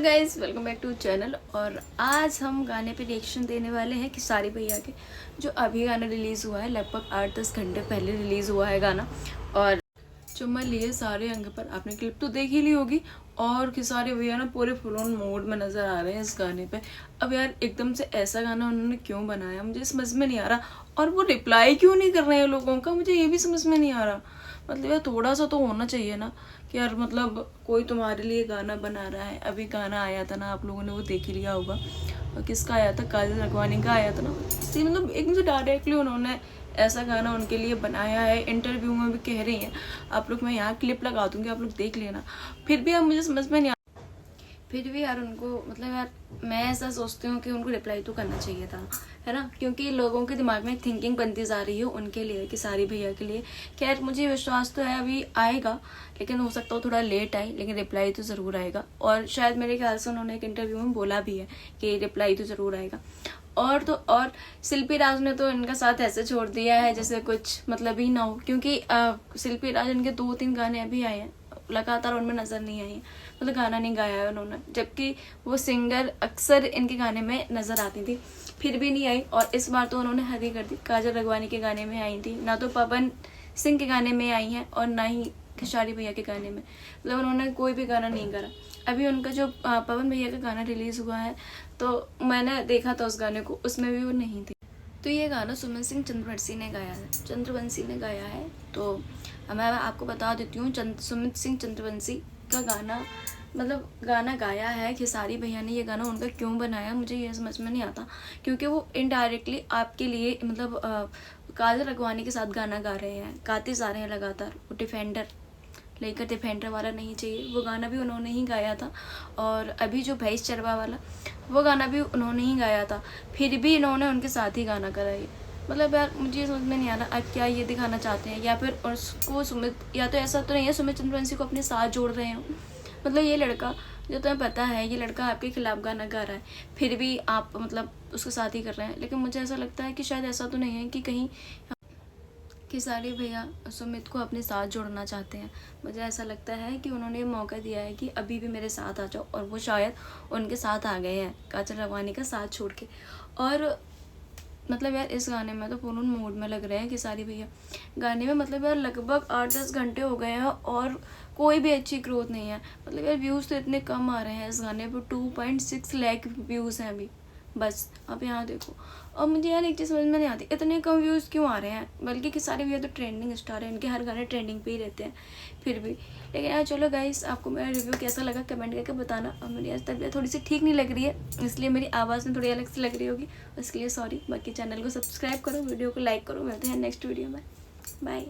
Guys welcome back to channel. और आज हम गाने पे रिएक्शन देने वाले हैं खेसारी भैया के, जो अभी गाना रिलीज़ हुआ है। लगभग 8-10 घंटे पहले रिलीज़ हुआ है गाना। और चुम्मा लिए सारे अंग पर, आपने क्लिप तो देख ही ली होगी। और खेसारी भैया ना पूरे फुल ऑन मोड में नज़र आ रहे हैं इस गाने पे। अब यार एकदम से ऐसा गाना उन्होंने क्यों बनाया, मुझे समझ में नहीं आ रहा। और वो रिप्लाई क्यों नहीं कर रहे हैं लोगों का, मुझे ये भी समझ में नहीं आ रहा। मतलब यार थोड़ा सा तो होना चाहिए ना कि यार मतलब कोई तुम्हारे लिए गाना बना रहा है। अभी गाना आया था ना, आप लोगों ने वो देख ही लिया होगा। और किसका आया था, काजल रखवानी का आया था ना। मतलब एकदम से डायरेक्टली उन्होंने ऐसा गाना उनके लिए बनाया है। इंटरव्यू में भी कह रही हैं आप लोग, मैं यहाँ क्लिप लगा दूँगी, आप लोग देख लेना। फिर भी यार मुझे समझ में नहीं फिर भी यार उनको मतलब यार मैं ऐसा सोचती हूँ कि उनको रिप्लाई तो करना चाहिए था, है ना। क्योंकि लोगों के दिमाग में थिंकिंग बनती जा रही है उनके लिए, खेसारी भैया के लिए। खैर मुझे विश्वास तो है अभी आएगा, लेकिन हो सकता हो थोड़ा लेट आए, लेकिन रिप्लाई तो ज़रूर आएगा। और शायद मेरे ख्याल से उन्होंने एक इंटरव्यू में बोला भी है कि रिप्लाई तो ज़रूर आएगा। और शिल्पी राज ने तो इनका साथ ऐसे छोड़ दिया है जैसे कुछ मतलब ही ना हो। क्योंकि शिल्पी राज इनके 2-3 गाने अभी आए हैं, लगातार उनमें नजर नहीं आई है, मतलब गाना नहीं गाया है उन्होंने। जबकि वो सिंगर अक्सर इनके गाने में नजर आती थी, फिर भी नहीं आई। और इस बार तो उन्होंने हद ही कर दी, काजल रघवानी के गाने में आई थी, ना तो पवन सिंह के गाने में आई हैं और ना ही खेसारी भैया के गाने में। मतलब उन्होंने कोई भी गाना नहीं करा। अभी उनका जो पवन भैया का गाना रिलीज हुआ है तो मैंने देखा था उस गाने को, उसमें भी वो नहीं थी। तो ये गाना सुमित सिंह चंद्रवंशी ने गाया है। तो मैं आपको बता देती हूँ, सुमित सिंह चंद्रवंशी का गाना मतलब गाना गाया है खेसारी भैया ने। ये गाना उनका क्यों बनाया मुझे ये समझ में नहीं आता। क्योंकि वो इनडायरेक्टली आपके लिए मतलब काजल रघवानी के साथ गाना गा रहे हैं, गाते जा रहे हैं लगातार। वो डिफेंडर वाला नहीं चाहिए, वो गाना भी उन्होंने ही गाया था। और अभी जो भैंस चरवा वाला, वो गाना भी उन्होंने ही गाया था। फिर भी इन्होंने उनके साथ ही गाना कराया। मतलब यार मुझे ये समझ में नहीं आ रहा अब क्या ये दिखाना चाहते हैं, या फिर उसको या तो ऐसा तो नहीं है सुमित चंद्रवंशी को अपने साथ जोड़ रहे हो। मतलब ये लड़का जो तुम्हें पता है ये लड़का आपके खिलाफ गाना गा रहा है, फिर भी आप मतलब उसके साथ ही कर रहे हैं। लेकिन मुझे ऐसा लगता है कि शायद ऐसा तो नहीं है कि कहीं खेसारी भैया सुमित को अपने साथ जोड़ना चाहते हैं। मुझे ऐसा लगता है कि उन्होंने मौका दिया है कि अभी भी मेरे साथ आ जाओ, और वो शायद उनके साथ आ गए हैं काजल रघवानी का साथ छोड़ के। और मतलब यार इस गाने में तो फुल ऑन मूड में लग रहे हैं खेसारी भैया। गाने में मतलब यार लगभग 8-10 घंटे हो गए हैं और कोई भी अच्छी ग्रोथ नहीं है। मतलब यार व्यूज़ तो इतने कम आ रहे हैं इस गाने पर, 2.6 लाख व्यूज़ हैं अभी बस, आप यहाँ देखो। और मुझे यार एक चीज़ समझ में नहीं आती, इतने कम व्यूज़ क्यों आ रहे हैं। बल्कि खेसारी भैया तो ट्रेंडिंग स्टार है, इनके हर गाने ट्रेंडिंग पे ही रहते हैं फिर भी। लेकिन यार चलो गाइस, आपको मेरा रिव्यू कैसा लगा कमेंट करके बताना। और मेरी आज तबीयत थोड़ी सी ठीक नहीं लग रही है, इसलिए मेरी आवाज़ में थोड़ी अलग से लग रही होगी, उसके लिए सॉरी। बाकी चैनल को सब्सक्राइब करो, वीडियो को लाइक करो। मिलते हैं नेक्स्ट वीडियो में, बाय।